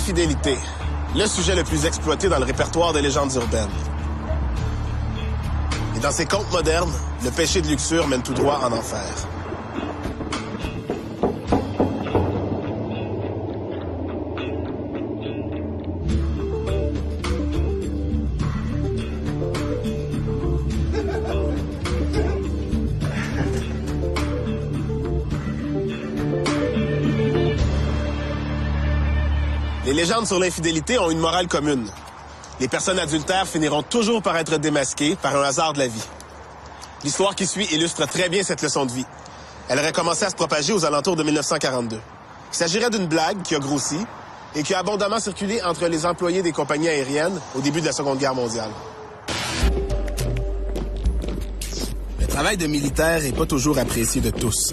L'infidélité, le sujet le plus exploité dans le répertoire des légendes urbaines. Et dans ces contes modernes, le péché de luxure mène tout droit en enfer. Les légendes sur l'infidélité ont une morale commune. Les personnes adultères finiront toujours par être démasquées par un hasard de la vie. L'histoire qui suit illustre très bien cette leçon de vie. Elle aurait commencé à se propager aux alentours de 1942. Il s'agirait d'une blague qui a grossi et qui a abondamment circulé entre les employés des compagnies aériennes au début de la Seconde Guerre mondiale. Le travail de militaire n'est pas toujours apprécié de tous.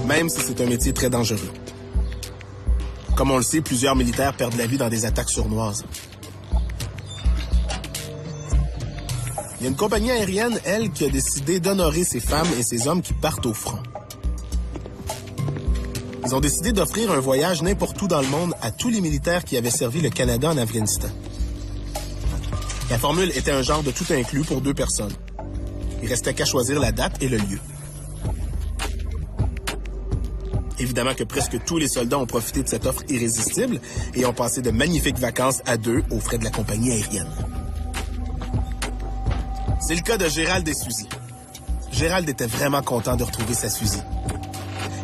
Même si c'est un métier très dangereux. Comme on le sait, plusieurs militaires perdent la vie dans des attaques sournoises. Il y a une compagnie aérienne, elle, qui a décidé d'honorer ces femmes et ces hommes qui partent au front. Ils ont décidé d'offrir un voyage n'importe où dans le monde à tous les militaires qui avaient servi le Canada en Afghanistan. La formule était un genre de tout inclus pour 2 personnes. Il restait qu'à choisir la date et le lieu. Évidemment que presque tous les soldats ont profité de cette offre irrésistible et ont passé de magnifiques vacances à 2 aux frais de la compagnie aérienne. C'est le cas de Gérald et Suzy. Gérald était vraiment content de retrouver sa Suzy.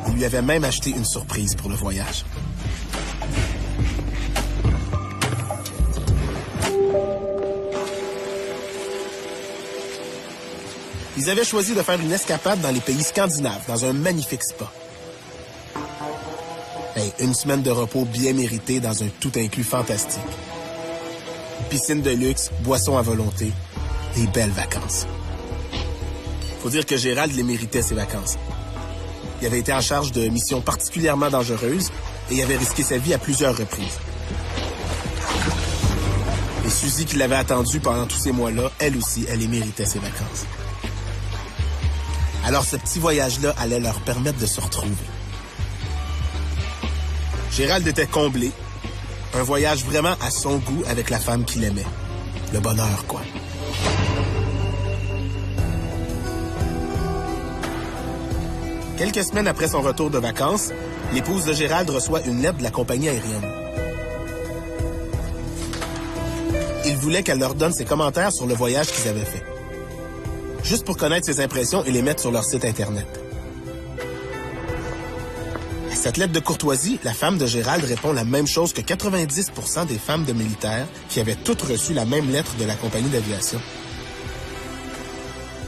Il lui avait même acheté une surprise pour le voyage. Ils avaient choisi de faire une escapade dans les pays scandinaves, dans un magnifique spa. Hey, une semaine de repos bien méritée dans un tout-inclus fantastique. Piscine de luxe, boissons à volonté, des belles vacances. Faut dire que Gérald les méritait, ces vacances. Il avait été en charge de missions particulièrement dangereuses et il avait risqué sa vie à plusieurs reprises. Et Suzy, qui l'avait attendu pendant tous ces mois-là, elle aussi, elle les méritait, ses vacances. Alors ce petit voyage-là allait leur permettre de se retrouver. Gérald était comblé. Un voyage vraiment à son goût avec la femme qu'il aimait. Le bonheur, quoi. Quelques semaines après son retour de vacances, l'épouse de Gérald reçoit une lettre de la compagnie aérienne. Il voulait qu'elle leur donne ses commentaires sur le voyage qu'ils avaient fait. Juste pour connaître ses impressions et les mettre sur leur site Internet. À cette lettre de courtoisie, la femme de Gérald répond la même chose que 90% des femmes de militaires qui avaient toutes reçu la même lettre de la compagnie d'aviation.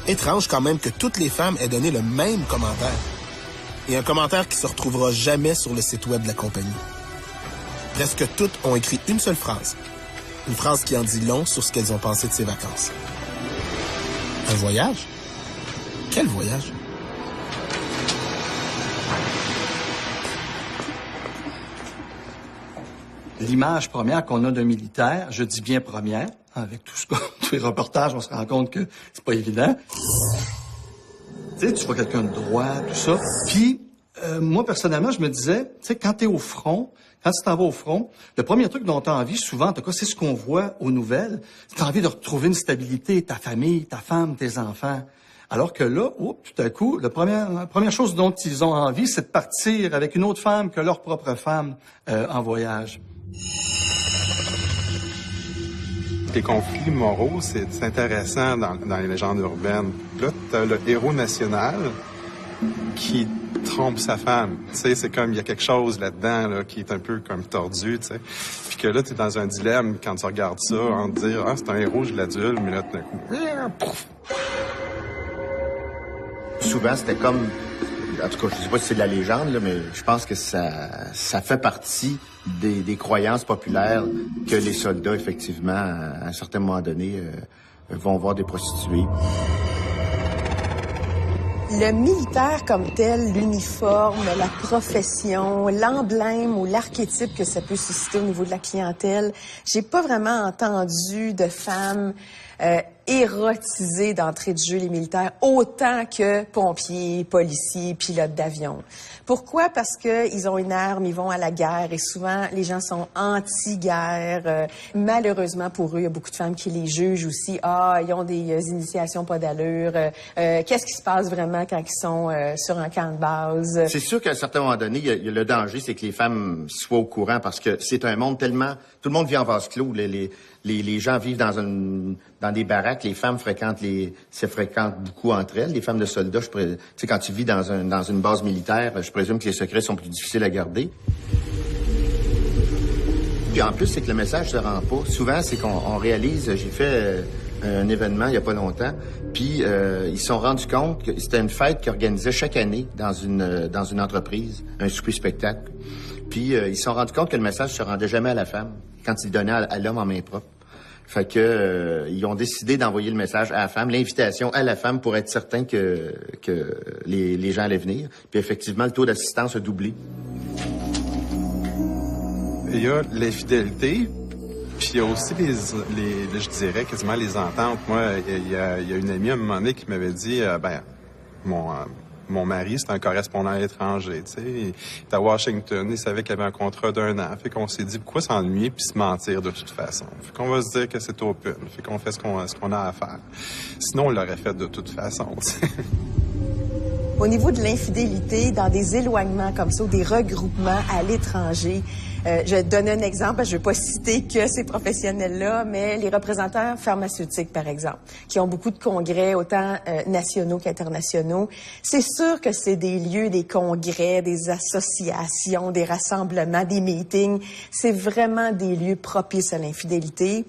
Étrange quand même que toutes les femmes aient donné le même commentaire. Et un commentaire qui se retrouvera jamais sur le site web de la compagnie. Presque toutes ont écrit une seule phrase. Une phrase qui en dit long sur ce qu'elles ont pensé de ces vacances. Un voyage? Quel voyage? L'image première qu'on a d'un militaire, je dis bien première, avec tous les reportages, on se rend compte que c'est pas évident. Tu sais, tu vois quelqu'un de droit, tout ça. Puis, moi, personnellement, je me disais, tu sais, quand t'es au front, quand tu t'en vas au front, le premier truc dont t'as envie, souvent, en tout cas, c'est ce qu'on voit aux nouvelles, t'as envie de retrouver une stabilité, ta famille, ta femme, tes enfants. Alors que là, tout à coup, la première chose dont ils ont envie, c'est de partir avec une autre femme que leur propre femme en voyage. Les conflits moraux, c'est intéressant dans les légendes urbaines. Là, t'as le héros national qui trompe sa femme. Tu sais, c'est comme, il y a quelque chose là-dedans là, qui est un peu comme tordu, tu sais. Puis que là, t'es dans un dilemme quand tu regardes ça, en te dire, ah, c'est un héros, je l'adule, mais là, tout d'un coup, Souvent, c'était comme... En tout cas, je sais pas si c'est de la légende, là, mais je pense que ça fait partie des croyances populaires que les soldats, effectivement, à un certain moment donné, vont voir des prostituées. Le militaire comme tel, l'uniforme, la profession, l'emblème ou l'archétype que ça peut susciter au niveau de la clientèle, j'ai pas vraiment entendu de femmes érotisé d'entrée de jeu les militaires autant que pompiers, policiers, pilotes d'avion. Pourquoi? Parce que ils ont une arme, ils vont à la guerre et souvent les gens sont anti-guerre. Malheureusement pour eux, il y a beaucoup de femmes qui les jugent aussi. Ah, ils ont des initiations pas d'allure. Qu'est-ce qui se passe vraiment quand ils sont sur un camp de base? C'est sûr qu'à un certain moment donné, il y a le danger, c'est que les femmes soient au courant parce que c'est un monde tellement... Tout le monde vit en vase clos. Les gens vivent dans des baraques. Les femmes se fréquentent beaucoup entre elles. Les femmes de soldats, tu sais, quand tu vis dans une base militaire, je présume que les secrets sont plus difficiles à garder. Puis en plus, c'est que le message se rend pas. Souvent, c'est qu'on réalise... J'ai fait un événement il y a pas longtemps, puis ils se sont rendus compte que c'était une fête qu'ils organisaient chaque année dans une entreprise, un souper-spectacle. Puis ils se sont rendus compte que le message se rendait jamais à la femme quand ils le donnaient à l'homme en main propre. Fait que ils ont décidé d'envoyer le message à la femme, l'invitation à la femme pour être certain que les gens allaient venir. Puis effectivement, le taux d'assistance a doublé. Il y a l'infidélité, puis il y a aussi je dirais quasiment les ententes. Moi, il y a une amie à un moment donné qui m'avait dit, mon mari, c'est un correspondant à l'étranger, tu sais. Il est à Washington, il savait qu'il avait un contrat d'1 an. Fait qu'on s'est dit, pourquoi s'ennuyer puis se mentir de toute façon? Fait qu'on va se dire que c'est open. Fait qu'on fait ce qu'on a à faire. Sinon, on l'aurait fait de toute façon, tu sais. Au niveau de l'infidélité, dans des éloignements comme ça, ou des regroupements à l'étranger, je vais te donner un exemple, je ne vais pas citer que ces professionnels-là, mais les représentants pharmaceutiques, par exemple, qui ont beaucoup de congrès, autant nationaux qu'internationaux. C'est sûr que c'est des lieux, des congrès, des associations, des rassemblements, des meetings. C'est vraiment des lieux propices à l'infidélité.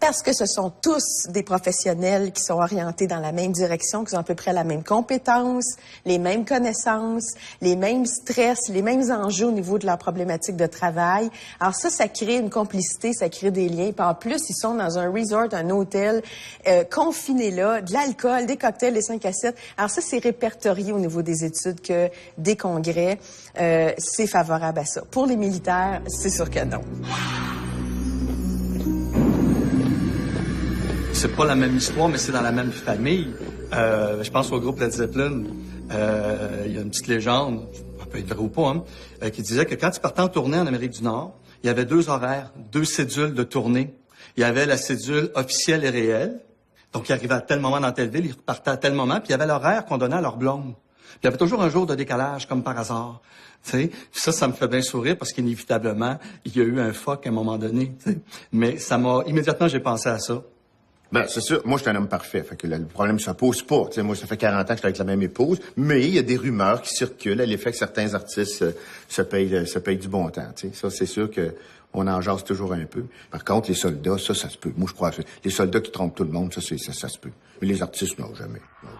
Parce que ce sont tous des professionnels qui sont orientés dans la même direction, qui ont à peu près la même compétence, les mêmes connaissances, les mêmes stress, les mêmes enjeux au niveau de leur problématique de travail. Alors ça crée une complicité, ça crée des liens. Puis en plus, ils sont dans un resort, un hôtel, confinés là, de l'alcool, des cocktails, des 5 à 7. Alors ça, c'est répertorié au niveau des études que des congrès, c'est favorable à ça. Pour les militaires, c'est sûr que non. C'est pas la même histoire, mais c'est dans la même famille. Je pense au groupe Led Zeppelin. Il y a une petite légende, ça peut être vrai ou pas, qui disait que quand ils partaient en tournée en Amérique du Nord, il y avait 2 horaires, 2 cédules de tournée. Il y avait la cédule officielle et réelle. Donc, ils arrivaient à tel moment dans telle ville, ils repartaient à tel moment, puis il y avait l'horaire qu'on donnait à leur blonde. Puis il y avait toujours un jour de décalage, comme par hasard. Tu sais, ça me fait bien sourire parce qu'inévitablement, il y a eu un fuck à un moment donné. T'sais. Mais immédiatement, j'ai pensé à ça. Ben, c'est sûr. Moi, je suis un homme parfait. Fait que le problème ne se pose pas. T'sais, moi, ça fait 40 ans que je suis avec la même épouse. Mais il y a des rumeurs qui circulent à l'effet que certains artistes se payent du bon temps. T'sais. Ça, c'est sûr que on en jase toujours un peu. Par contre, les soldats, ça se peut. Moi, je crois que les soldats qui trompent tout le monde, ça se peut. Mais les artistes, non, jamais. Non.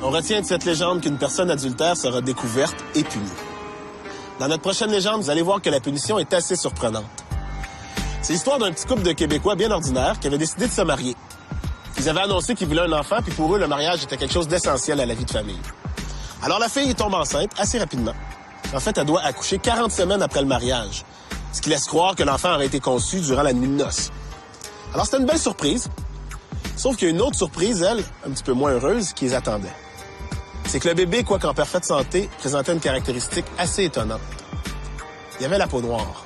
On retient de cette légende qu'une personne adultère sera découverte et punie. Dans notre prochaine légende, vous allez voir que la punition est assez surprenante. C'est l'histoire d'un petit couple de Québécois bien ordinaire qui avait décidé de se marier. Ils avaient annoncé qu'ils voulaient un enfant, puis pour eux, le mariage était quelque chose d'essentiel à la vie de famille. Alors la fille tombe enceinte assez rapidement. En fait, elle doit accoucher 40 semaines après le mariage, ce qui laisse croire que l'enfant aurait été conçu durant la nuit de noces. Alors c'était une belle surprise, sauf qu'il y a une autre surprise, elle, un petit peu moins heureuse, qui les attendait. C'est que le bébé, quoique en parfaite santé, présentait une caractéristique assez étonnante. Il avait la peau noire,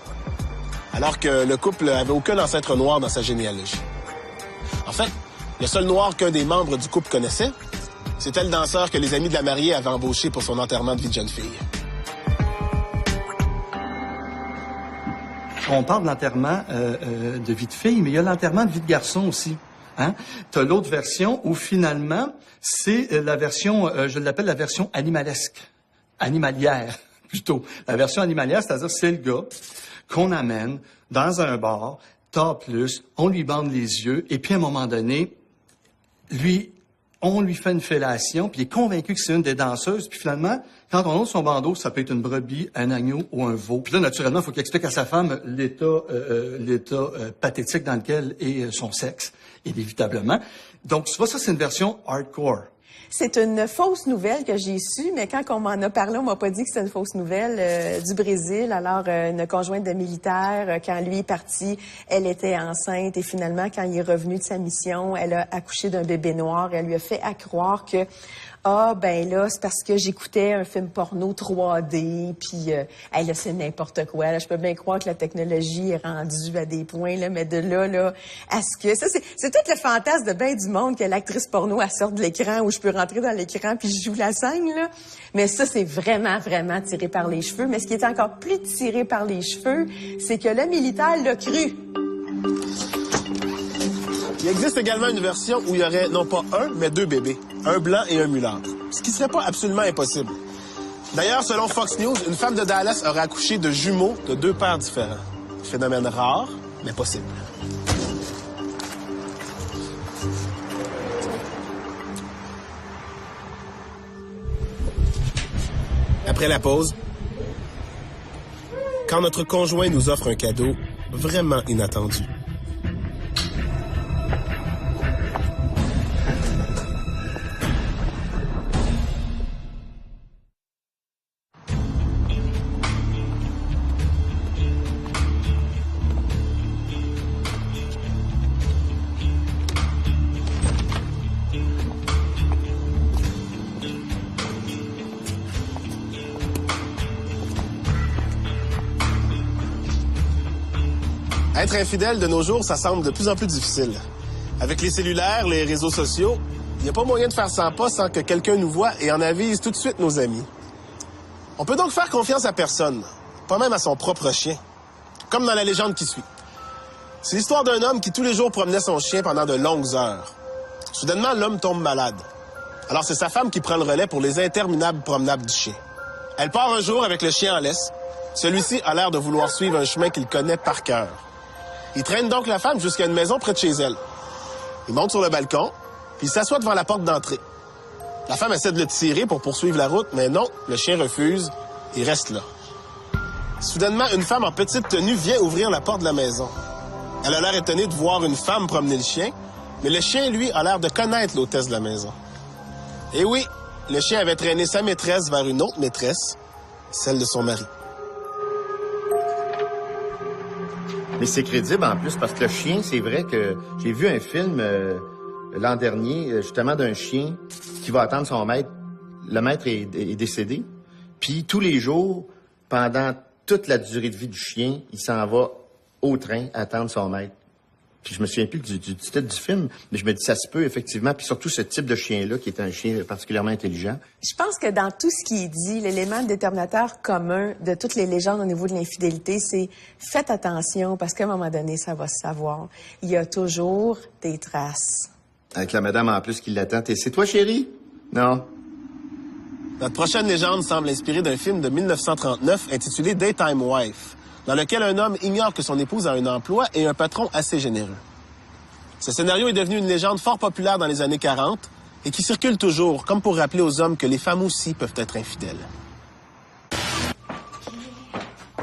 alors que le couple avait aucun ancêtre noir dans sa généalogie. En fait, le seul noir qu'un des membres du couple connaissait, c'était le danseur que les amis de la mariée avaient embauché pour son enterrement de vie de jeune fille. On parle de l'enterrement de vie de fille, mais il y a l'enterrement de vie de garçon aussi. Hein? Tu as l'autre version où finalement, c'est la version, je l'appelle la version animalière plutôt. La version animalière, c'est-à-dire c'est le gars qu'on amène dans un bar, topless, on lui bande les yeux, et puis à un moment donné, on lui fait une fellation, puis il est convaincu que c'est une des danseuses, puis finalement, quand on ôte son bandeau, ça peut être une brebis, un agneau ou un veau. Puis là, naturellement, il faut qu'il explique à sa femme l'état pathétique dans lequel est son sexe, inévitablement. Donc, tu vois, ça, c'est une version hardcore. C'est une fausse nouvelle que j'ai su, mais quand on m'en a parlé, on m'a pas dit que c'était une fausse nouvelle du Brésil. Alors, une conjointe de militaire, quand lui est parti, elle était enceinte et finalement, quand il est revenu de sa mission, elle a accouché d'un bébé noir et elle lui a fait croire que ben là, c'est parce que j'écoutais un film porno 3D, puis là, c'est n'importe quoi. Là, je peux bien croire que la technologie est rendue à des points, là, mais de là, à ce que... Ça, c'est tout le fantasme de bien du monde que l'actrice porno, elle sort de l'écran, où je peux rentrer dans l'écran puis je joue la scène, là. Mais ça, c'est vraiment, vraiment tiré par les cheveux. Mais ce qui est encore plus tiré par les cheveux, c'est que le militaire l'a cru. Il existe également une version où il y aurait non pas un, mais 2 bébés, un blanc et un mulâtre, ce qui serait pas absolument impossible. D'ailleurs, selon Fox News, une femme de Dallas aurait accouché de jumeaux de 2 pères différents. Phénomène rare, mais possible. Après la pause, quand notre conjoint nous offre un cadeau vraiment inattendu. Être infidèle de nos jours, ça semble de plus en plus difficile. Avec les cellulaires, les réseaux sociaux, il n'y a pas moyen de faire 100 pas sans que quelqu'un nous voie et en avise tout de suite nos amis. On peut donc faire confiance à personne, pas même à son propre chien. Comme dans la légende qui suit. C'est l'histoire d'un homme qui tous les jours promenait son chien pendant de longues heures. Soudainement, l'homme tombe malade. Alors c'est sa femme qui prend le relais pour les interminables promenades du chien. Elle part un jour avec le chien en laisse. Celui-ci a l'air de vouloir suivre un chemin qu'il connaît par cœur. Il traîne donc la femme jusqu'à une maison près de chez elle. Il monte sur le balcon, puis il s'assoit devant la porte d'entrée. La femme essaie de le tirer pour poursuivre la route, mais non, le chien refuse, il reste là. Soudainement, une femme en petite tenue vient ouvrir la porte de la maison. Elle a l'air étonnée de voir une femme promener le chien, mais le chien, lui, a l'air de connaître l'hôtesse de la maison. Et oui, le chien avait traîné sa maîtresse vers une autre maîtresse, celle de son mari. Mais c'est crédible en plus parce que le chien, c'est vrai que j'ai vu un film l'an dernier, justement, d'un chien qui va attendre son maître. Le maître est décédé. Puis tous les jours, pendant toute la durée de vie du chien, il s'en va au train attendre son maître. Puis je me souviens plus du titre du film, mais je me dis ça se peut effectivement. Puis surtout ce type de chien-là, qui est un chien particulièrement intelligent. Je pense que dans tout ce qui est dit, l'élément déterminateur commun de toutes les légendes au niveau de l'infidélité, c'est faites attention parce qu'à un moment donné, ça va se savoir. Il y a toujours des traces. Avec la madame en plus qui l'attend. C'est toi, chérie? Non. Notre prochaine légende semble inspirée d'un film de 1939 intitulé Daytime Wife, dans lequel un homme ignore que son épouse a un emploi et un patron assez généreux. Ce scénario est devenu une légende fort populaire dans les années 40 et qui circule toujours, comme pour rappeler aux hommes que les femmes aussi peuvent être infidèles.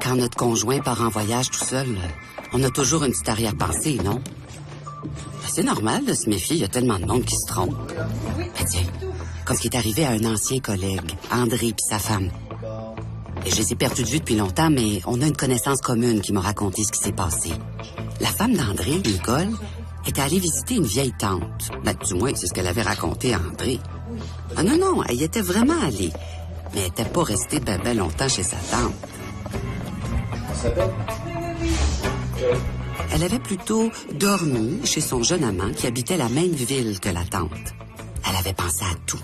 Quand notre conjoint part en voyage tout seul, on a toujours une petite arrière-pensée, non? C'est normal de se méfier, il y a tellement de monde qui se trompe. Ben tiens, comme ce qui est arrivé à un ancien collègue, André et sa femme. Et je les ai perdus de vue depuis longtemps, mais on a une connaissance commune qui m'a raconté ce qui s'est passé. La femme d'André, Nicole, était allée visiter une vieille tante. Ben, du moins, c'est ce qu'elle avait raconté à André. Ah non, elle y était vraiment allée. Mais elle n'était pas restée ben longtemps chez sa tante. Elle avait plutôt dormi chez son jeune amant qui habitait la même ville que la tante. Elle avait pensé à tout.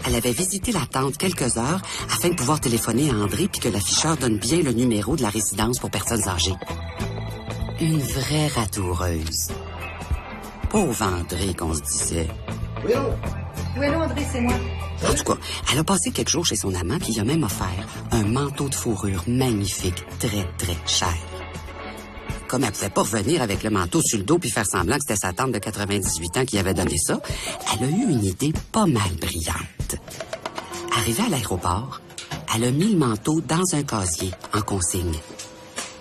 Elle avait visité la tante quelques heures afin de pouvoir téléphoner à André puis que l'afficheur donne bien le numéro de la résidence pour personnes âgées. Une vraie ratoureuse. Pauvre André, qu'on se disait. Oui, allô, André, c'est moi. En tout cas, elle a passé quelques jours chez son amant puis il a même offert un manteau de fourrure magnifique, très, très cher. Comme elle pouvait pas revenir avec le manteau sur le dos puis faire semblant que c'était sa tante de 98 ans qui avait donné ça, elle a eu une idée pas mal brillante. Arrivée à l'aéroport, elle a mis le manteau dans un casier en consigne.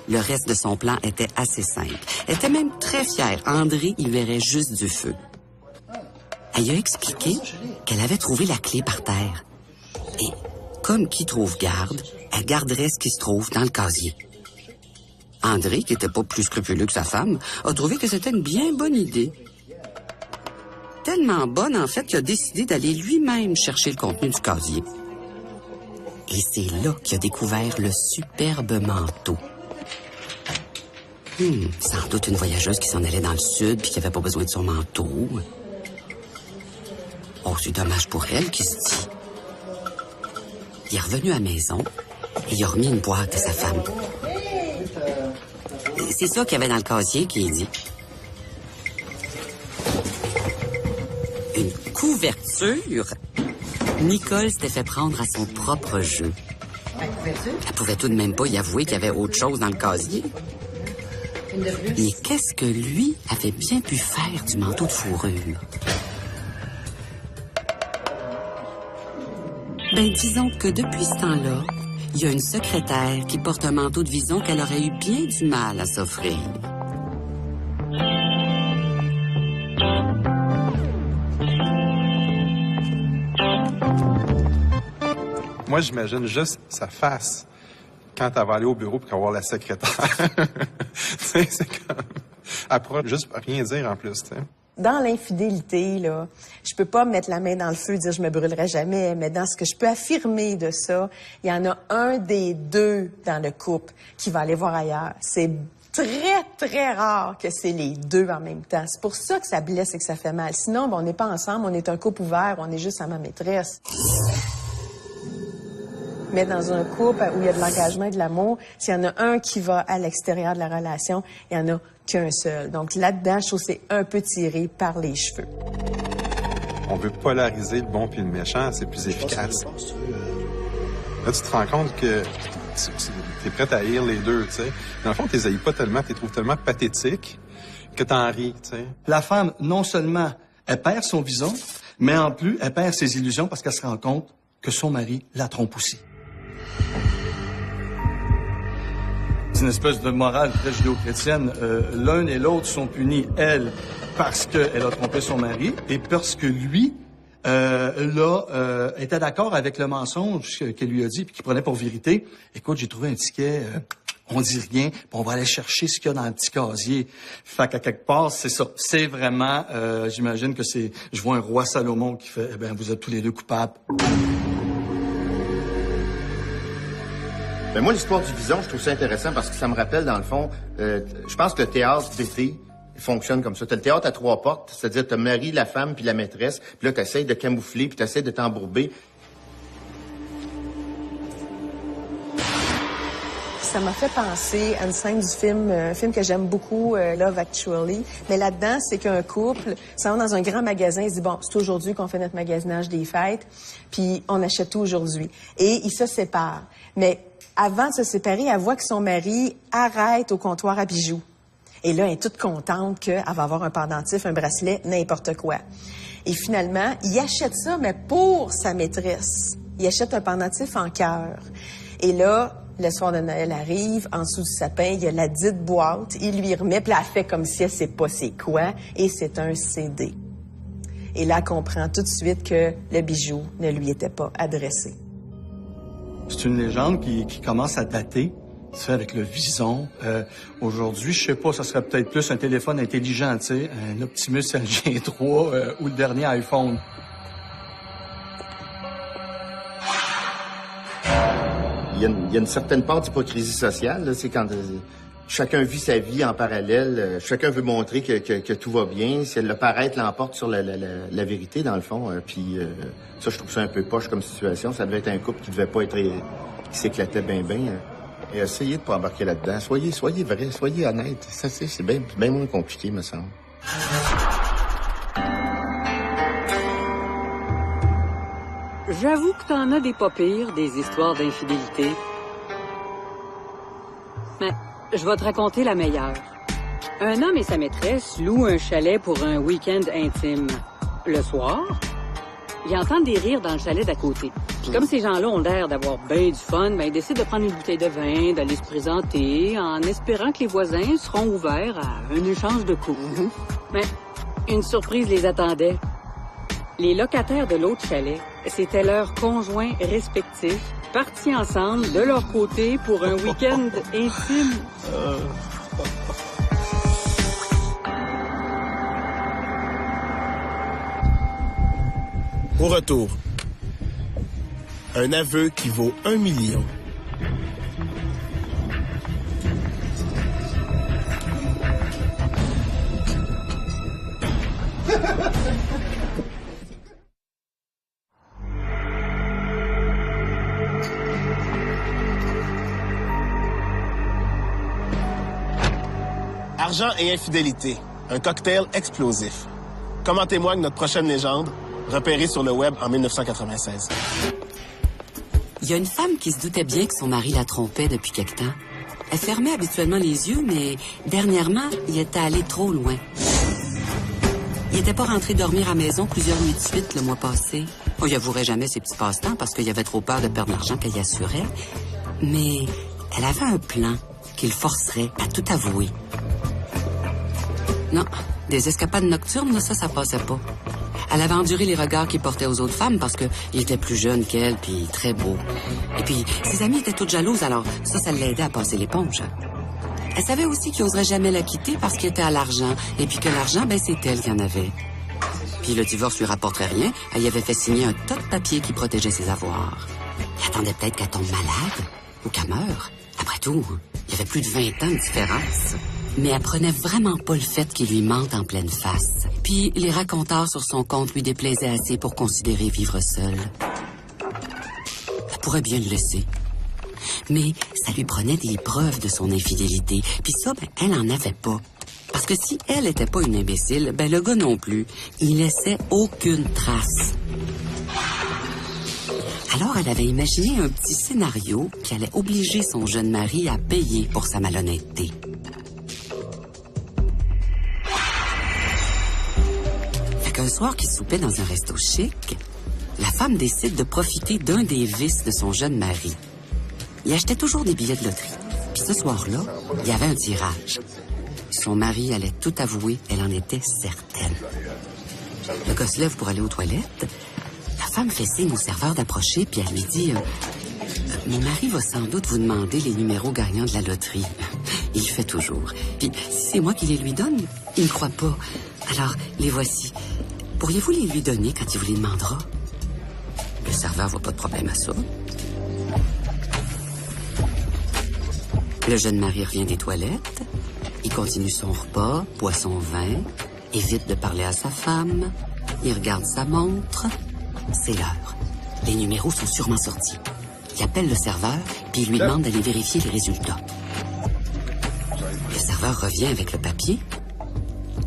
Le reste de son plan était assez simple. Elle était même très fière. André y verrait juste du feu. Elle lui a expliqué qu'elle avait trouvé la clé par terre. Et, comme qui trouve garde, elle garderait ce qui se trouve dans le casier. André, qui était pas plus scrupuleux que sa femme, a trouvé que c'était une bien bonne idée. Tellement bonne, en fait, qu'il a décidé d'aller lui-même chercher le contenu du casier. Et c'est là qu'il a découvert le superbe manteau. Sans doute une voyageuse qui s'en allait dans le sud puis qui avait pas besoin de son manteau. Oh, c'est dommage pour elle, qui se dit. Il est revenu à la maison et il a remis une boîte à sa femme. C'est ça qu'il y avait dans le casier qu'il dit. Une couverture? Nicole s'était fait prendre à son propre jeu. Elle pouvait tout de même pas y avouer qu'il y avait autre chose dans le casier. Mais qu'est-ce que lui avait bien pu faire du manteau de fourrure? Ben, disons que depuis ce temps-là, il y a une secrétaire qui porte un manteau de vison qu'elle aurait eu bien du mal à s'offrir. Moi, j'imagine juste sa face quand elle va aller au bureau pour avoir la secrétaire. C'est comme... Elle pourra juste rien dire en plus, tu sais. Dans l'infidélité, là, je peux pas mettre la main dans le feu et dire je me brûlerai jamais, mais dans ce que je peux affirmer de ça, il y en a un des deux dans le couple qui va aller voir ailleurs. C'est très, très rare que c'est les deux en même temps. C'est pour ça que ça blesse et que ça fait mal. Sinon, ben, on n'est pas ensemble, on est un couple ouvert, on est juste à ma maîtresse. Mais dans un couple où il y a de l'engagement et de l'amour, s'il y en a un qui va à l'extérieur de la relation, il y en a qu'un seul. Donc là-dedans, je trouve que c'est un peu tiré par les cheveux. On veut polariser le bon puis le méchant, c'est plus efficace. Là, tu te rends compte que tu es prêt à haïr les deux, tu sais. Dans le fond, tu les haïs pas tellement, tu les trouves tellement pathétiques que t'en ris, tu sais. La femme, non seulement, elle perd son vison, mais en plus, elle perd ses illusions parce qu'elle se rend compte que son mari la trompe aussi. C'est une espèce de morale très judéo-chrétienne. L'un et l'autre sont punis, elle, parce qu'elle a trompé son mari, et parce que lui, était d'accord avec le mensonge qu'elle lui a dit, puis qu'il prenait pour vérité. Écoute, j'ai trouvé un ticket, on dit rien, puis on va aller chercher ce qu'il y a dans le petit casier. Fait qu'à quelque part, c'est ça. C'est vraiment, j'imagine que c'est, je vois un roi Salomon qui fait, eh ben, vous êtes tous les deux coupables. Ben moi, l'histoire du vison, je trouve ça intéressant parce que ça me rappelle, dans le fond, je pense que le théâtre d'été fonctionne comme ça. T'as le théâtre à trois portes, c'est-à-dire t'as le mari, la femme, puis la maîtresse, puis là, t'essayes de camoufler, puis t'essayes de t'embourber. Ça m'a fait penser à une scène du film, un film que j'aime beaucoup, Love Actually. Mais là-dedans, c'est qu'un couple s'en va dans un grand magasin, il se dit, bon, c'est aujourd'hui qu'on fait notre magasinage des fêtes, puis on achète tout aujourd'hui. Et ils se séparent. Mais avant de se séparer, elle voit que son mari arrête au comptoir à bijoux. Et là, elle est toute contente qu'elle va avoir un pendentif, un bracelet, n'importe quoi. Et finalement, il achète ça, mais pour sa maîtresse. Il achète un pendentif en cœur. Et là, le soir de Noël arrive, en dessous du sapin, il y a la dite boîte, il lui remet, puis elle fait comme si elle sait pas c'est quoi, et c'est un CD. Et là, elle comprend tout de suite que le bijou ne lui était pas adressé. C'est une légende qui commence à dater, tu sais, avec le vison. Aujourd'hui, je sais pas, ça serait peut-être plus un téléphone intelligent, tu sais, un Optimus LG 3 ou le dernier iPhone. Il y a une certaine part d'hypocrisie sociale, là, c'est quand chacun vit sa vie en parallèle, chacun veut montrer que tout va bien, c'est le paraître l'emporte sur la vérité, dans le fond. Puis ça, je trouve ça un peu poche comme situation. Ça devait être un couple qui devait pas être... qui s'éclatait bien. Et essayez de pas embarquer là-dedans. Soyez vrai, soyez honnête. Ça, c'est bien moins compliqué, me semble. J'avoue que t'en as des pas pires, des histoires d'infidélité. Mais je vais te raconter la meilleure. Un homme et sa maîtresse louent un chalet pour un week-end intime. Le soir, ils entendent des rires dans le chalet d'à côté. Puis comme ces gens-là ont l'air d'avoir bien du fun, ben ils décident de prendre une bouteille de vin, d'aller se présenter, en espérant que les voisins seront ouverts à un échange de coups. Mais une surprise les attendait. Les locataires de l'autre chalet, c'étaient leurs conjoints respectifs, partis ensemble de leur côté pour un week-end intime. Au retour, un aveu qui vaut 1 million. Argent et infidélité, un cocktail explosif. Comme en témoigne notre prochaine légende, repérée sur le web en 1996. Il y a une femme qui se doutait bien que son mari la trompait depuis quelque temps. Elle fermait habituellement les yeux, mais dernièrement, il était allé trop loin. Il n'était pas rentré dormir à la maison plusieurs nuits de suite le mois passé. Il avouerait jamais ses petits passe-temps parce qu'il avait trop peur de perdre l'argent qu'elle y assurait. Mais elle avait un plan qui le forcerait à tout avouer. Non, des escapades nocturnes, ça passait pas. Elle avait enduré les regards qu'il portait aux autres femmes parce qu'il était plus jeune qu'elle, puis très beau. Et puis, ses amies étaient toutes jalouses, alors ça l'aidait à passer l'éponge. Elle savait aussi qu'il n'oserait jamais la quitter parce qu'il était à l'argent, et puis que l'argent, c'est elle qui en avait. Puis le divorce lui rapporterait rien, elle y avait fait signer un tas de papiers qui protégeait ses avoirs. Il attendait peut-être qu'elle tombe malade, ou qu'elle meure. Après tout, il y avait plus de 20 ans de différence. Mais elle prenait vraiment pas le fait qu'il lui mente en pleine face. Puis les racontars sur son compte lui déplaisaient assez pour considérer vivre seule. Elle pourrait bien le laisser. Mais ça lui prenait des preuves de son infidélité. Puis ça, elle en avait pas. Parce que si elle était pas une imbécile, le gars non plus. Il laissait aucune trace. Alors elle avait imaginé un petit scénario qui allait obliger son jeune mari à payer pour sa malhonnêteté. Un soir qu'il soupait dans un resto chic, la femme décide de profiter d'un des vices de son jeune mari. Il achetait toujours des billets de loterie. Puis ce soir-là, il y avait un tirage. Son mari allait tout avouer, elle en était certaine. Le gars se lève pour aller aux toilettes. La femme fait signe au serveur d'approcher, puis elle lui dit « Mon mari va sans doute vous demander les numéros gagnants de la loterie. » Il le fait toujours. Puis si c'est moi qui les lui donne, il ne croit pas. Alors, les voici. Pourriez-vous les lui donner quand il vous les demandera? Le serveur voit pas de problème à ça. Le jeune mari revient des toilettes. Il continue son repas, boit son vin, évite de parler à sa femme. Il regarde sa montre. C'est l'heure. Les numéros sont sûrement sortis. Il appelle le serveur, puis il lui demande d'aller vérifier les résultats. Le serveur revient avec le papier.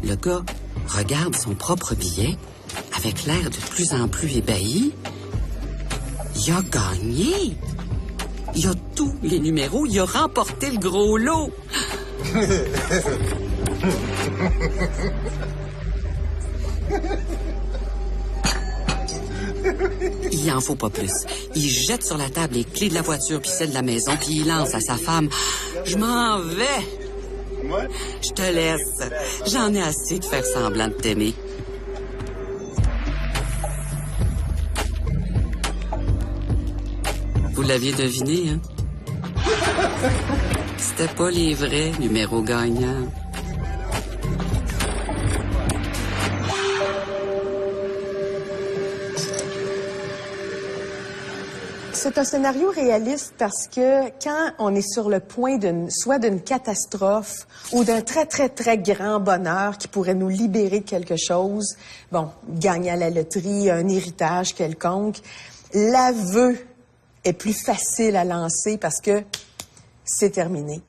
Le gars regarde son propre billet avec l'air de plus en plus ébahi. Il a gagné! Il a tous les numéros, il a remporté le gros lot! Il en faut pas plus. Il jette sur la table les clés de la voiture puis celle de la maison, puis il lance à sa femme « Je m'en vais! » Je te laisse. J'en ai assez de faire semblant de t'aimer. Vous l'aviez deviné, hein? C'était pas les vrais numéros gagnants. C'est un scénario réaliste parce que quand on est sur le point soit d'une catastrophe ou d'un très, très, très grand bonheur qui pourrait nous libérer de quelque chose, gagner à la loterie, un héritage quelconque, l'aveu est plus facile à lancer parce que c'est terminé.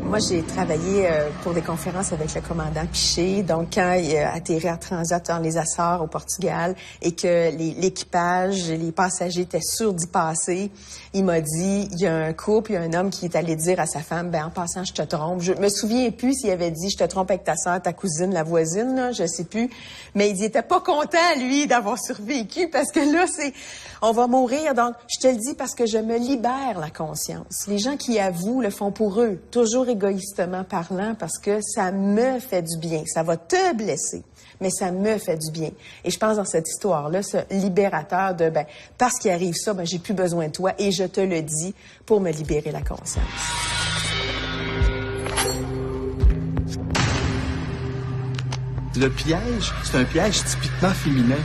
Moi, j'ai travaillé pour des conférences avec le commandant Piché. Donc, quand il a atterri à Transat dans les Açores, au Portugal, et que l'équipage et les passagers étaient sûrs d'y passer, il m'a dit, il y a un couple, il y a un homme qui est allé dire à sa femme, en passant, je te trompe. Je me souviens plus s'il avait dit, je te trompe avec ta sœur, ta cousine, la voisine, là, je sais plus. Mais il était pas content, lui, d'avoir survécu, parce que là, on va mourir. Donc, je te le dis parce que je me libère la conscience. Les gens qui avouent le font pour eux, toujours égoïstement parlant parce que ça me fait du bien. Ça va te blesser, mais ça me fait du bien. Et je pense dans cette histoire-là, ce libérateur de, parce qu'il arrive ça, j'ai plus besoin de toi et je te le dis pour me libérer la conscience. Le piège, c'est un piège typiquement féminin.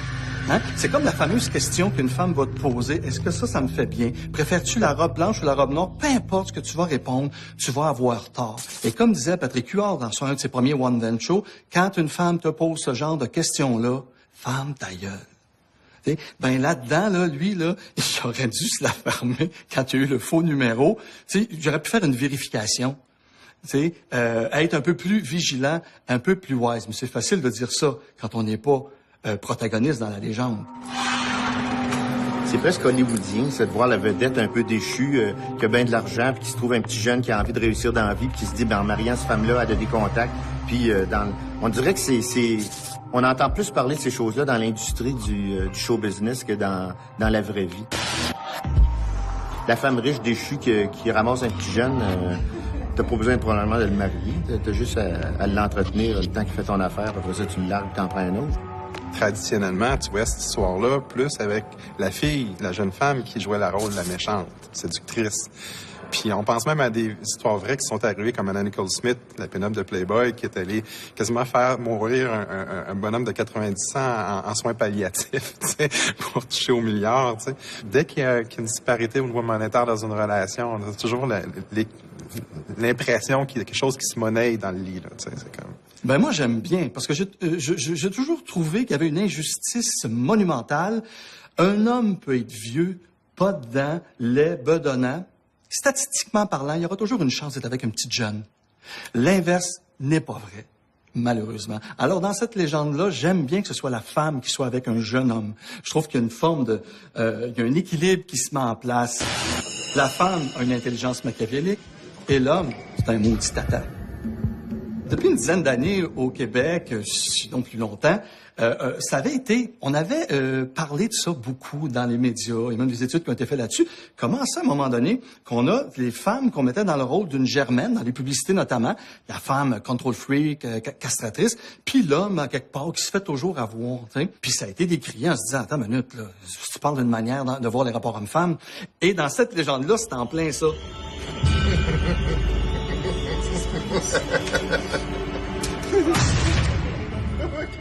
Hein? C'est comme la fameuse question qu'une femme va te poser. Est-ce que ça me fait bien? Préfères-tu la robe blanche ou la robe noire? Peu importe ce que tu vas répondre, tu vas avoir tort. Et comme disait Patrick Huard dans un de ses premiers One Man Show, quand une femme te pose ce genre de questions-là, ferme ta gueule. T'sais, là-dedans, là, lui, là, il aurait dû se la fermer quand il y a eu le faux numéro. T'sais, j'aurais pu faire une vérification. Être un peu plus vigilant, un peu plus wise. Mais c'est facile de dire ça quand on n'est pas protagoniste dans la légende. C'est presque hollywoodien, c'est de voir la vedette un peu déchue, qui a bien de l'argent, puis qui se trouve un petit jeune qui a envie de réussir dans la vie, puis qui se dit, en mariant cette femme-là, elle a des contacts. Puis on dirait que on entend plus parler de ces choses-là dans l'industrie du show business que dans la vraie vie. La femme riche déchue qui ramasse un petit jeune, t'as pas besoin probablement de le marier, t'as juste à l'entretenir le temps qu'il fait ton affaire, après ça tu le largues, t'en prends un autre. Traditionnellement, tu vois cette histoire-là plus avec la fille, la jeune femme qui jouait le rôle de la méchante, séductrice. Puis on pense même à des histoires vraies qui sont arrivées, comme Anna Nicole Smith, la pin-up de Playboy, qui est allée quasiment faire mourir un bonhomme de 90 ans en soins palliatifs, tu sais, pour toucher au milliard, tu sais. Dès qu'il y a une disparité au niveau monétaire dans une relation, on a toujours l'impression qu'il y a quelque chose qui se monnaie dans le lit, là, tu sais, c'est comme... Moi, j'aime bien, parce que j'ai toujours trouvé qu'il y avait une injustice monumentale. Un homme peut être vieux, pas de dents, laid, bedonnant. Statistiquement parlant, il y aura toujours une chance d'être avec une petite jeune. L'inverse n'est pas vrai, malheureusement. Alors, dans cette légende-là, j'aime bien que ce soit la femme qui soit avec un jeune homme. Je trouve qu'il y a une forme de... il y a un équilibre qui se met en place. La femme a une intelligence machiavélique et l'homme, c'est un maudit tata. Depuis une dizaine d'années au Québec, sinon plus longtemps, on avait parlé de ça beaucoup dans les médias, et même des études qui ont été faites là-dessus. Comment ça, à un moment donné, qu'on a les femmes qu'on mettait dans le rôle d'une germaine, dans les publicités notamment, la femme control freak, castratrice, puis l'homme, à quelque part, qui se fait toujours avoir, tu sais. Puis ça a été décrié en se disant, attends une minute, là, tu parles d'une manière de voir les rapports hommes-femmes. Et dans cette légende-là, c'est en plein ça.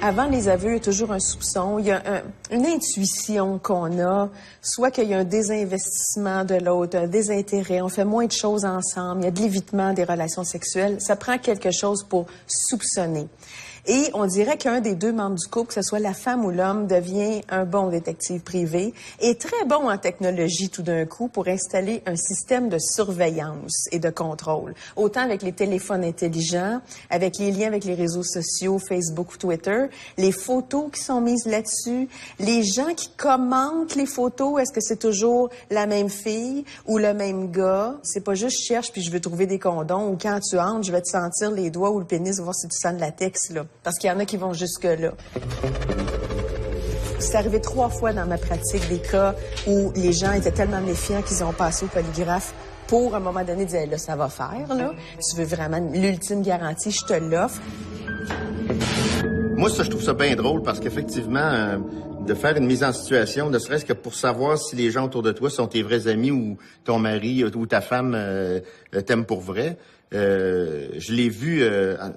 Avant les aveux, il y a toujours un soupçon, il y a une intuition qu'on a, soit qu'il y a un désinvestissement de l'autre, un désintérêt, on fait moins de choses ensemble, il y a de l'évitement des relations sexuelles. Ça prend quelque chose pour soupçonner. Et on dirait qu'un des deux membres du couple, que ce soit la femme ou l'homme, devient un bon détective privé et très bon en technologie tout d'un coup pour installer un système de surveillance et de contrôle. Autant avec les téléphones intelligents, avec les liens avec les réseaux sociaux, Facebook ou Twitter, les photos qui sont mises là-dessus, les gens qui commentent les photos, est-ce que c'est toujours la même fille ou le même gars? C'est pas juste je cherche puis je veux trouver des condoms ou quand tu entres, je vais te sentir les doigts ou le pénis, voir si tu sens de latex, là. Parce qu'il y en a qui vont jusque-là. C'est arrivé 3 fois dans ma pratique des cas où les gens étaient tellement méfiants qu'ils ont passé au polygraphe pour, à un moment donné, dire, là, ça va faire, là. Tu veux vraiment l'ultime garantie, je te l'offre. Moi, ça, je trouve ça bien drôle parce qu'effectivement, de faire une mise en situation, ne serait-ce que pour savoir si les gens autour de toi sont tes vrais amis ou ton mari ou ta femme t'aime pour vrai. Je l'ai vu,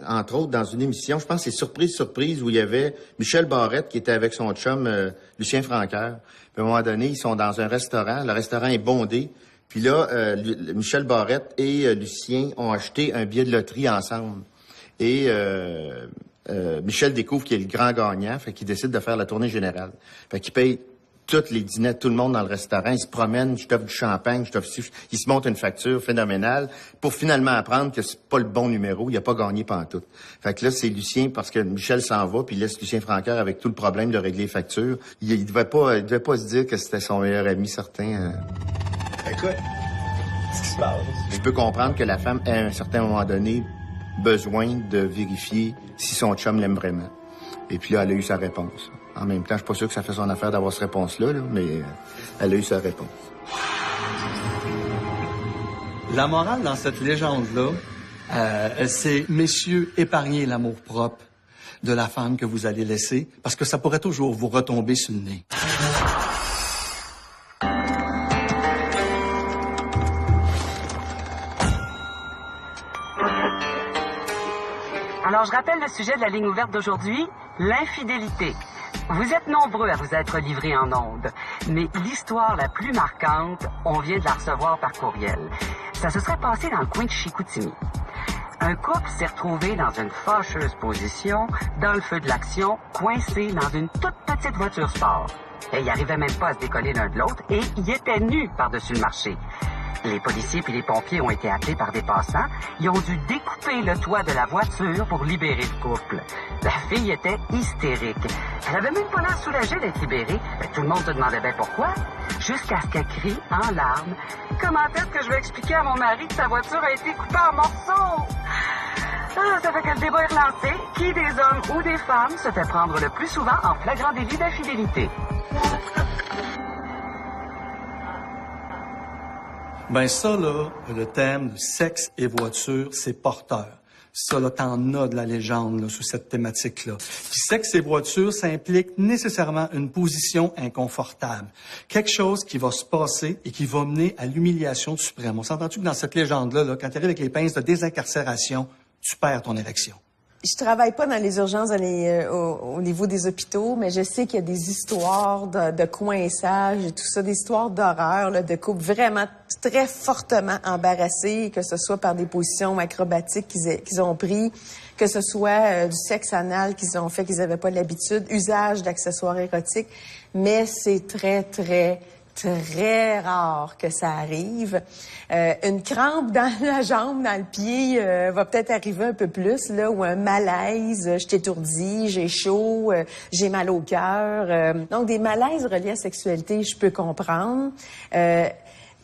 entre autres, dans une émission, je pense que c'est Surprise, où il y avait Michel Barrette qui était avec son chum Lucien Francaire. Puis à un moment donné, ils sont dans un restaurant, le restaurant est bondé. Puis là, Michel Barrette et Lucien ont acheté un billet de loterie ensemble. Et Michel découvre qu'il est le grand gagnant, fait qu'il décide de faire la tournée générale. Fait qu'il paye tous les dîners, tout le monde dans le restaurant, il se promène, je t'offre du champagne, il se monte une facture phénoménale pour finalement apprendre que c'est pas le bon numéro, il a pas gagné pantoute. Fait que là, c'est Lucien, parce que Michel s'en va, puis il laisse Lucien Francaire avec tout le problème de régler les factures. Il devait pas se dire que c'était son meilleur ami, certain. Écoute, qu'est-ce qui se passe? Je peux comprendre que la femme ait à un certain moment donné besoin de vérifier si son chum l'aime vraiment. Et puis là, elle a eu sa réponse. En même temps, je suis pas sûr que ça fait son affaire d'avoir cette réponse-là, mais elle a eu sa réponse. La morale dans cette légende-là, C'est, messieurs, épargnez l'amour-propre de la femme que vous allez laisser, parce que ça pourrait toujours vous retomber sur le nez. Alors, je rappelle le sujet de la ligne ouverte d'aujourd'hui, l'infidélité. Vous êtes nombreux à vous être livrés en ondes, mais l'histoire la plus marquante, on vient de la recevoir par courriel. Ça se serait passé dans le coin de Chicoutimi. Un couple s'est retrouvé dans une fâcheuse position, dans le feu de l'action, coincé dans une toute petite voiture sport. Et ils n'arrivaient même pas à se décoller l'un de l'autre et ils étaient nus par-dessus le marché. Les policiers puis les pompiers ont été appelés par des passants. Ils ont dû découper le toit de la voiture pour libérer le couple. La fille était hystérique. Elle avait même pas l'air soulagée d'être libérée. Tout le monde se demandait bien pourquoi. Jusqu'à ce qu'elle crie en larmes. Comment est-ce que je vais expliquer à mon mari que sa voiture a été coupée en morceaux? Ah, ça fait que le débat est relancé. Qui des hommes ou des femmes se fait prendre le plus souvent en flagrant délit d'infidélité? Ben ça, là, le thème de sexe et voiture, c'est porteur. Ça, là, t'en as de la légende, là, sous cette thématique-là. Puis sexe et voiture, ça implique nécessairement une position inconfortable. Quelque chose qui va se passer et qui va mener à l'humiliation suprême. On s'entend-tu que dans cette légende-là, là, quand tu arrives avec les pinces de désincarcération, tu perds ton érection? Je travaille pas dans les urgences au niveau des hôpitaux, mais je sais qu'il y a des histoires de coinçage et tout ça, des histoires d'horreur, là, de couples vraiment très fortement embarrassés, que ce soit par des positions acrobatiques qu'ils ont pris, que ce soit du sexe anal qu'ils ont fait, qu'ils n'avaient pas l'habitude, usage d'accessoires érotiques, mais c'est très, très rare que ça arrive. Une crampe dans la jambe, dans le pied, va peut-être arriver un peu plus, là, ou un malaise, je t'étourdis, j'ai chaud, j'ai mal au cœur. Donc, des malaises reliés à la sexualité, je peux comprendre.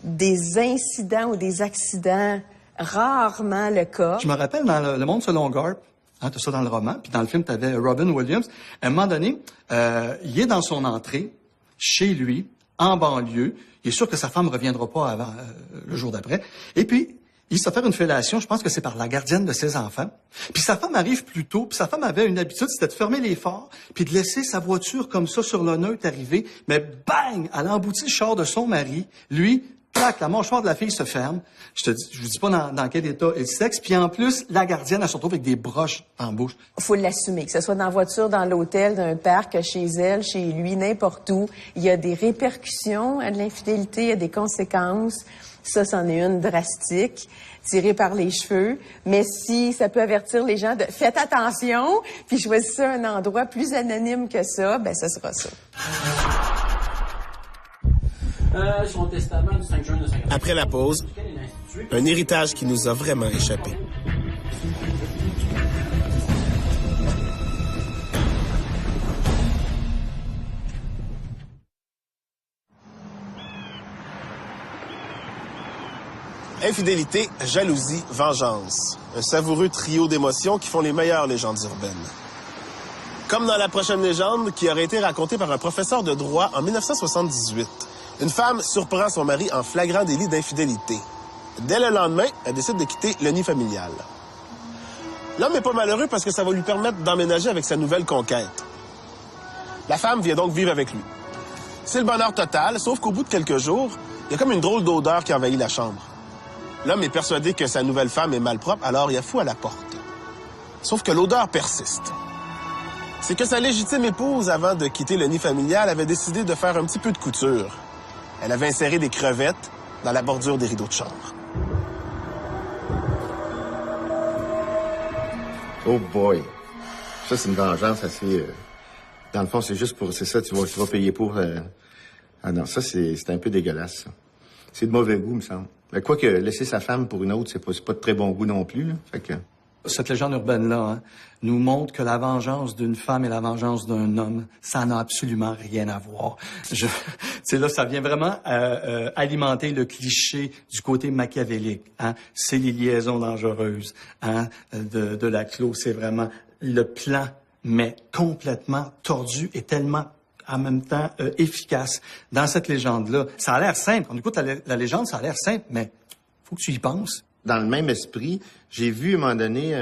Des incidents ou des accidents, rarement le cas. Je me rappelle dans Le Monde selon Garp, hein, t'as ça dans le roman, puis dans le film, t'avais Robin Williams. À un moment donné, il est dans son entrée, chez lui, en banlieue. Il est sûr que sa femme ne reviendra pas avant le jour d'après. Et puis, il s'est fait une fellation, je pense que c'est par la gardienne de ses enfants. Puis sa femme arrive plus tôt, puis sa femme avait une habitude, c'était de fermer les phares, puis de laisser sa voiture comme ça sur le neutre arriver. Mais bang! Elle emboutit le char de son mari. Lui, clac, la mâchoire de la fille se ferme. Je vous dis pas dans quel état est le sexe. Puis en plus, la gardienne, elle se retrouve avec des broches en bouche. Faut l'assumer, que ce soit dans la voiture, dans l'hôtel, dans un parc, chez elle, chez lui, n'importe où. Il y a des répercussions à de l'infidélité, il y a des conséquences. Ça, c'en est une drastique, tirée par les cheveux. Mais si ça peut avertir les gens de « faites attention », puis choisissez un endroit plus anonyme que ça, ben ça sera ça. Son testament du 5 juin de 1950. Après la pause, un héritage qui nous a vraiment échappé. Infidélité, jalousie, vengeance. Un savoureux trio d'émotions qui font les meilleures légendes urbaines. Comme dans la prochaine légende qui aurait été racontée par un professeur de droit en 1978. Une femme surprend son mari en flagrant délit d'infidélité. Dès le lendemain, elle décide de quitter le nid familial. L'homme n'est pas malheureux parce que ça va lui permettre d'emménager avec sa nouvelle conquête. La femme vient donc vivre avec lui. C'est le bonheur total, sauf qu'au bout de quelques jours, il y a comme une drôle d'odeur qui envahit la chambre. L'homme est persuadé que sa nouvelle femme est malpropre, alors il a fou à la porte. Sauf que l'odeur persiste. C'est que sa légitime épouse, avant de quitter le nid familial, avait décidé de faire un petit peu de couture. Elle avait inséré des crevettes dans la bordure des rideaux de chambre. Oh boy. Ça, c'est une vengeance assez... Dans le fond, c'est juste pour... C'est ça, tu vas payer pour... Ah non, ça, c'est un peu dégueulasse, ça. C'est de mauvais goût, me semble. Mais quoique, laisser sa femme pour une autre, c'est pas de très bon goût non plus, là. Fait que... Cette légende urbaine-là, hein, nous montre que la vengeance d'une femme et la vengeance d'un homme, ça n'a absolument rien à voir. Là, ça vient vraiment alimenter le cliché du côté machiavélique. Hein. C'est les liaisons dangereuses hein, de la clos. C'est vraiment le plan, mais complètement tordu et tellement en même temps efficace dans cette légende-là. Ça a l'air simple. On écoute la légende, ça a l'air simple, mais faut que tu y penses. dans le même esprit, j'ai vu à un moment donné,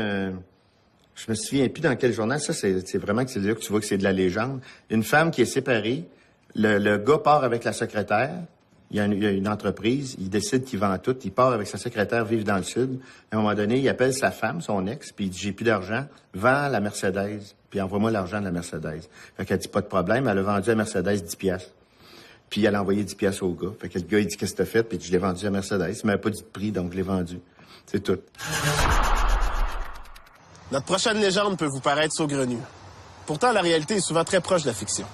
je me souviens plus dans quel journal, ça c'est vraiment que c'est là que tu vois que c'est de la légende, une femme qui est séparée, le gars part avec la secrétaire, il y a une entreprise, il décide qu'il vend tout, il part avec sa secrétaire vivre dans le sud. À un moment donné, il appelle sa femme, son ex, puis il dit « J'ai plus d'argent, vends la Mercedes, puis envoie-moi l'argent de la Mercedes. » Fait qu'elle dit « Pas de problème, elle a vendu la Mercedes 10 piastres. » Puis elle a envoyé 10 piastres au gars. Fait que le gars, il dit « Qu'est-ce que t'as fait? » Puis je l'ai vendu à Mercedes. Il m'avait pas dit de prix, donc je l'ai vendu. C'est tout. Notre prochaine légende peut vous paraître saugrenue. Pourtant, la réalité est souvent très proche de la fiction.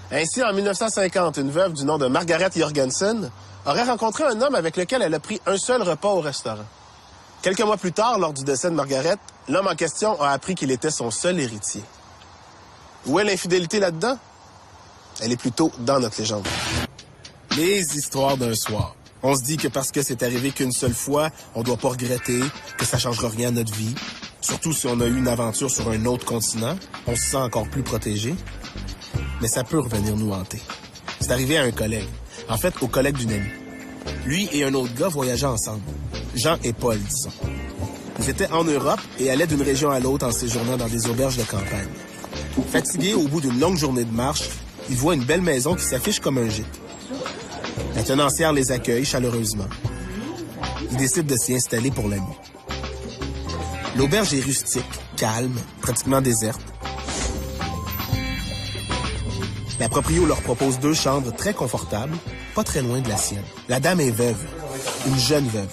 Ainsi, en 1950, une veuve du nom de Margaret Jorgensen aurait rencontré un homme avec lequel elle a pris un seul repas au restaurant. Quelques mois plus tard, lors du décès de Margaret, l'homme en question a appris qu'il était son seul héritier. Où est l'infidélité là-dedans? Elle est plutôt dans notre légende. Les histoires d'un soir. On se dit que parce que c'est arrivé qu'une seule fois, on doit pas regretter, que ça changera rien à notre vie. Surtout si on a eu une aventure sur un autre continent, on se sent encore plus protégé. Mais ça peut revenir nous hanter. C'est arrivé à un collègue. En fait, au collègue d'une amie. Lui et un autre gars voyageaient ensemble. Jean et Paul, disons. Ils étaient en Europe et allaient d'une région à l'autre en séjournant dans des auberges de campagne. Fatigués au bout d'une longue journée de marche, ils voient une belle maison qui s'affiche comme un gîte. La tenancière les accueille chaleureusement. Ils décident de s'y installer pour la nuit. L'auberge est rustique, calme, pratiquement déserte. La proprio leur propose 2 chambres très confortables, pas très loin de la sienne. La dame est veuve, une jeune veuve.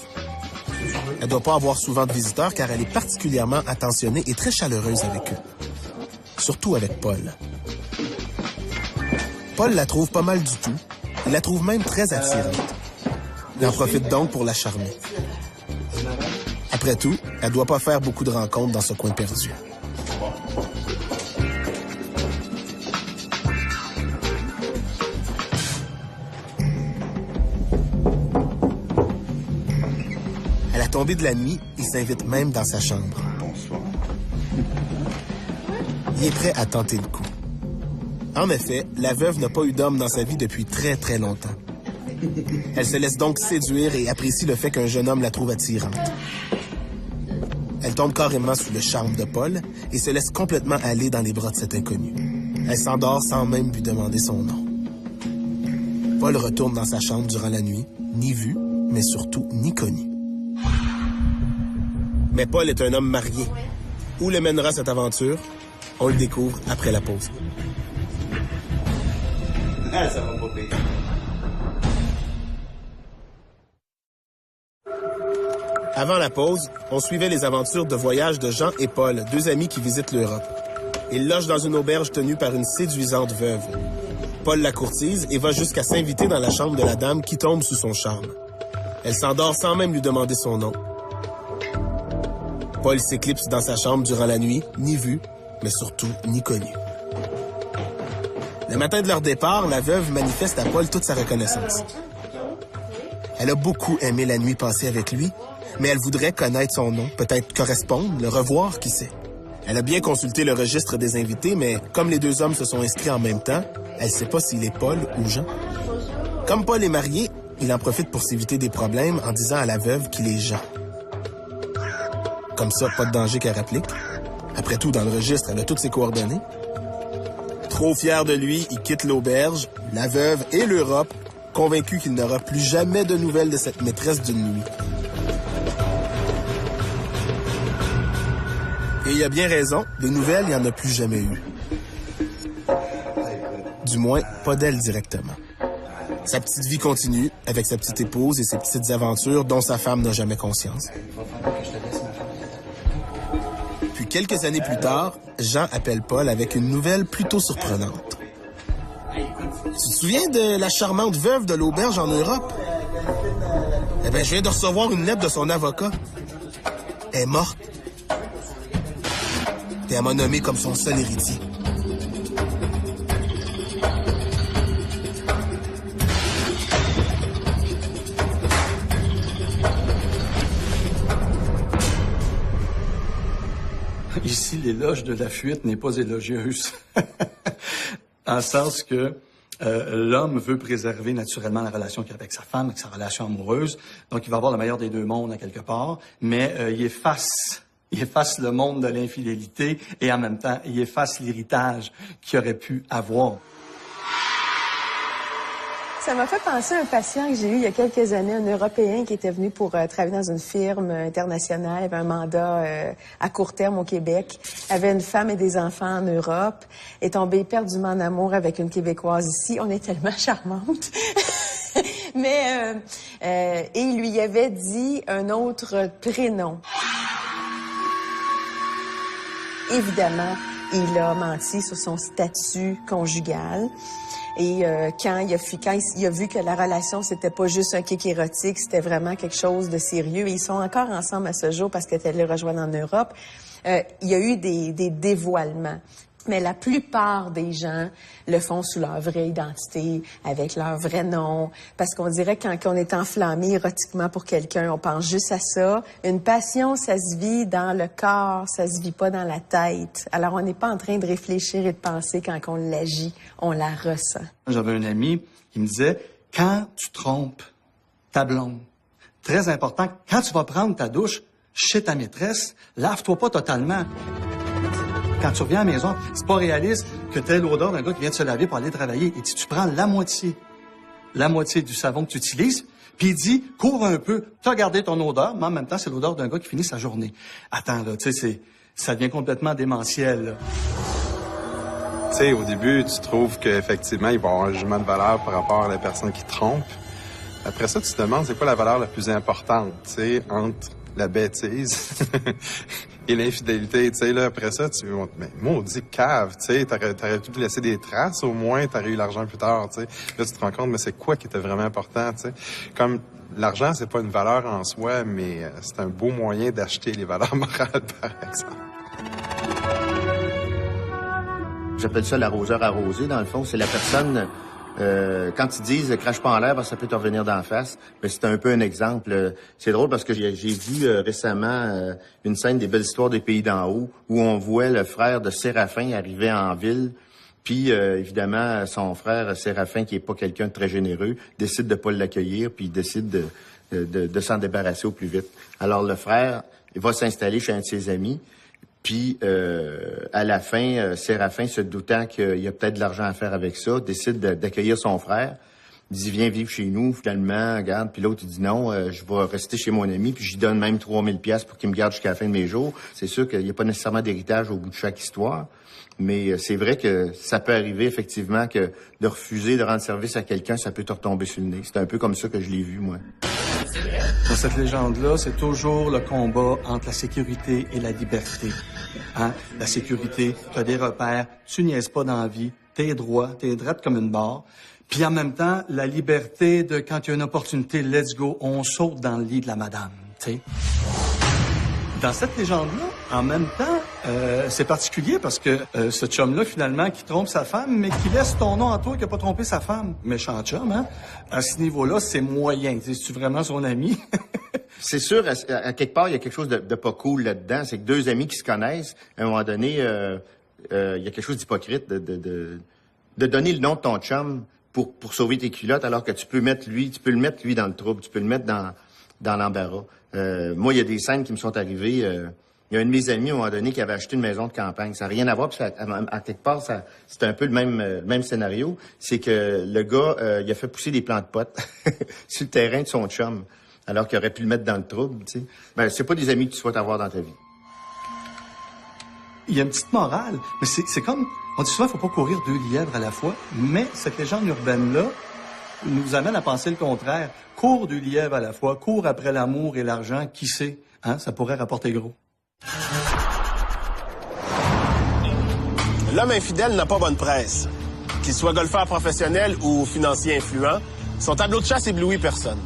Elle doit pas avoir souvent de visiteurs car elle est particulièrement attentionnée et très chaleureuse avec eux. Surtout avec Paul. Paul la trouve pas mal du tout. Il la trouve même très attirante. Il en profite donc pour la charmer. Après tout, elle doit pas faire beaucoup de rencontres dans ce coin perdu. À la tombée de la nuit, il s'invite même dans sa chambre. Bonsoir. Il est prêt à tenter le coup. En effet, la veuve n'a pas eu d'homme dans sa vie depuis très, très longtemps. Elle se laisse donc séduire et apprécie le fait qu'un jeune homme la trouve attirante. Elle tombe carrément sous le charme de Paul et se laisse complètement aller dans les bras de cet inconnu. Elle s'endort sans même lui demander son nom. Paul retourne dans sa chambre durant la nuit, ni vu, mais surtout ni connu. Mais Paul est un homme marié. Où le mènera cette aventure? On le découvre après la pause. Ah, ça va pas payer. Avant la pause, on suivait les aventures de voyage de Jean et Paul, 2 amis qui visitent l'Europe. Ils logent dans une auberge tenue par une séduisante veuve. Paul la courtise et va jusqu'à s'inviter dans la chambre de la dame qui tombe sous son charme. Elle s'endort sans même lui demander son nom. Paul s'éclipse dans sa chambre durant la nuit, ni vu, mais surtout ni connu. Le matin de leur départ, la veuve manifeste à Paul toute sa reconnaissance. Elle a beaucoup aimé la nuit passée avec lui, mais elle voudrait connaître son nom, peut-être correspondre, le revoir, qui sait. Elle a bien consulté le registre des invités, mais comme les 2 hommes se sont inscrits en même temps, elle ne sait pas s'il est Paul ou Jean. Comme Paul est marié, il en profite pour s'éviter des problèmes en disant à la veuve qu'il est Jean. Comme ça, pas de danger qu'elle rapplique. Après tout, dans le registre, elle a toutes ses coordonnées. Trop fier de lui, il quitte l'auberge, la veuve et l'Europe, convaincu qu'il n'aura plus jamais de nouvelles de cette maîtresse d'une nuit. Et il a bien raison, des nouvelles, il n'y en a plus jamais eu. Du moins, pas d'elle directement. Sa petite vie continue, avec sa petite épouse et ses petites aventures dont sa femme n'a jamais conscience. Puis quelques années plus tard, Jean appelle Paul avec une nouvelle plutôt surprenante. Tu te souviens de la charmante veuve de l'auberge en Europe? Eh bien, je viens de recevoir une lettre de son avocat. Elle est morte. Et elle m'a nommé comme son seul héritier. Ici, l'éloge de la fuite n'est pas élogieuse. En sens que L'homme veut préserver naturellement la relation qu'il a avec sa femme, avec sa relation amoureuse. Donc, il va avoir le meilleur des deux mondes à quelque part, mais il efface le monde de l'infidélité et en même temps, il efface l'héritage qu'il aurait pu avoir. Ça m'a fait penser à un patient que j'ai eu il y a quelques années, un Européen qui était venu pour travailler dans une firme internationale, avait un mandat à court terme au Québec, avait une femme et des enfants en Europe, est tombé éperdument en amour avec une Québécoise ici. On est tellement charmantes. Mais et il lui avait dit un autre prénom. Évidemment, il a menti sur son statut conjugal. Et quand il a vu que la relation, c'était pas juste un kick érotique, c'était vraiment quelque chose de sérieux. Et ils sont encore ensemble à ce jour parce qu'elle les rejoint en Europe. Il y a eu des dévoilements. Mais la plupart des gens le font sous leur vraie identité, avec leur vrai nom. Parce qu'on dirait que quand on est enflammé érotiquement pour quelqu'un, on pense juste à ça. Une passion, ça se vit dans le corps, ça se vit pas dans la tête. Alors, on n'est pas en train de réfléchir et de penser quand on l'agit, on la ressent. J'avais un ami qui me disait, quand tu trompes ta blonde, très important, quand tu vas prendre ta douche chez ta maîtresse, lave-toi pas totalement. Quand tu reviens à la maison, c'est pas réaliste que tu aies l'odeur d'un gars qui vient de se laver pour aller travailler. Et tu prends la moitié du savon que tu utilises, puis il dit, cours un peu, tu as gardé ton odeur, mais en même temps, c'est l'odeur d'un gars qui finit sa journée. Attends, là, tu sais, ça devient complètement démentiel, là. Tu sais, au début, tu trouves qu'effectivement, il va y avoir un jugement de valeur par rapport à la personne qui trompe. Après ça, tu te demandes, c'est quoi la valeur la plus importante, tu sais, entre la bêtise et l'infidélité, tu sais, là, après ça, mais maudit cave, tu sais, t'aurais pu te laisser des traces, au moins, t'aurais eu l'argent plus tard, tu sais. Là, tu te rends compte, mais c'est quoi qui était vraiment important, tu sais. Comme l'argent, c'est pas une valeur en soi, mais c'est un beau moyen d'acheter les valeurs morales, par exemple. J'appelle ça l'arroseur arrosé, dans le fond. C'est la personne... quand ils disent « crache pas en l'air parce que ça peut te revenir d'en face », ben c'est un peu un exemple. C'est drôle parce que j'ai vu récemment une scène des Belles histoires des pays d'en haut où on voit le frère de Séraphin arriver en ville. Puis, évidemment, son frère Séraphin, qui est pas quelqu'un de très généreux, décide de pas l'accueillir puis décide de s'en débarrasser au plus vite. Alors, le frère il va s'installer chez un de ses amis. Puis, à la fin, Séraphin, se doutant qu'il y a peut-être de l'argent à faire avec ça, décide d'accueillir son frère. Il dit, viens vivre chez nous, finalement, regarde. Puis l'autre, il dit, non, je vais rester chez mon ami, puis j'y donne même 3000 pièces pour qu'il me garde jusqu'à la fin de mes jours. C'est sûr qu'il n'y a pas nécessairement d'héritage au bout de chaque histoire. Mais c'est vrai que ça peut arriver, effectivement, que de refuser de rendre service à quelqu'un, ça peut te retomber sur le nez. C'est un peu comme ça que je l'ai vu, moi. Dans cette légende-là, c'est toujours le combat entre la sécurité et la liberté. Hein? La sécurité, tu as des repères, tu niaises pas dans la vie, t'es droit, t'es droite comme une barre. Puis en même temps, la liberté de quand il y a une opportunité, let's go, on saute dans le lit de la madame, tu sais. Dans cette légende-là, en même temps, c'est particulier parce que ce chum-là, finalement, qui trompe sa femme, mais qui laisse ton nom à toi qui n'a pas trompé sa femme. Méchant chum, hein? À ce niveau-là, c'est moyen. C'est-tu vraiment son ami? C'est sûr, à quelque part, il y a quelque chose de pas cool là-dedans. C'est que deux amis qui se connaissent, à un moment donné, il y a quelque chose d'hypocrite de donner le nom de ton chum pour sauver tes culottes, alors que tu peux le mettre lui dans le trouble, tu peux le mettre dans l'embarras. Moi, il y a des scènes qui me sont arrivées. Il y a un de mes amis, à un moment donné, qui avait acheté une maison de campagne. Ça n'a rien à voir, parce qu'à quelque part, c'est un peu le même scénario. C'est que le gars, il a fait pousser des plants de potes sur le terrain de son chum, alors qu'il aurait pu le mettre dans le trouble, tu sais. Ben, c'est pas des amis que tu souhaites avoir dans ta vie. Il y a une petite morale, mais c'est comme... On dit souvent, faut pas courir deux lièvres à la fois, mais cette légende urbaine-là nous amène à penser le contraire. Cours deux lièvres à la fois, cours après l'amour et l'argent, qui sait, hein, ça pourrait rapporter gros. L'homme infidèle n'a pas bonne presse. Qu'il soit golfeur professionnel ou financier influent, son tableau de chasse éblouit personne.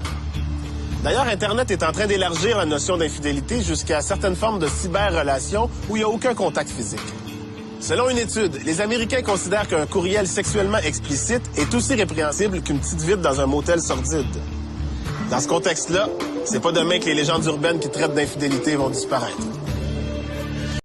D'ailleurs, Internet est en train d'élargir la notion d'infidélité jusqu'à certaines formes de cyber-relations où il n'y a aucun contact physique. Selon une étude, les Américains considèrent qu'un courriel sexuellement explicite est aussi répréhensible qu'une petite visite dans un motel sordide. Dans ce contexte-là, c'est pas demain que les légendes urbaines qui traitent d'infidélité vont disparaître.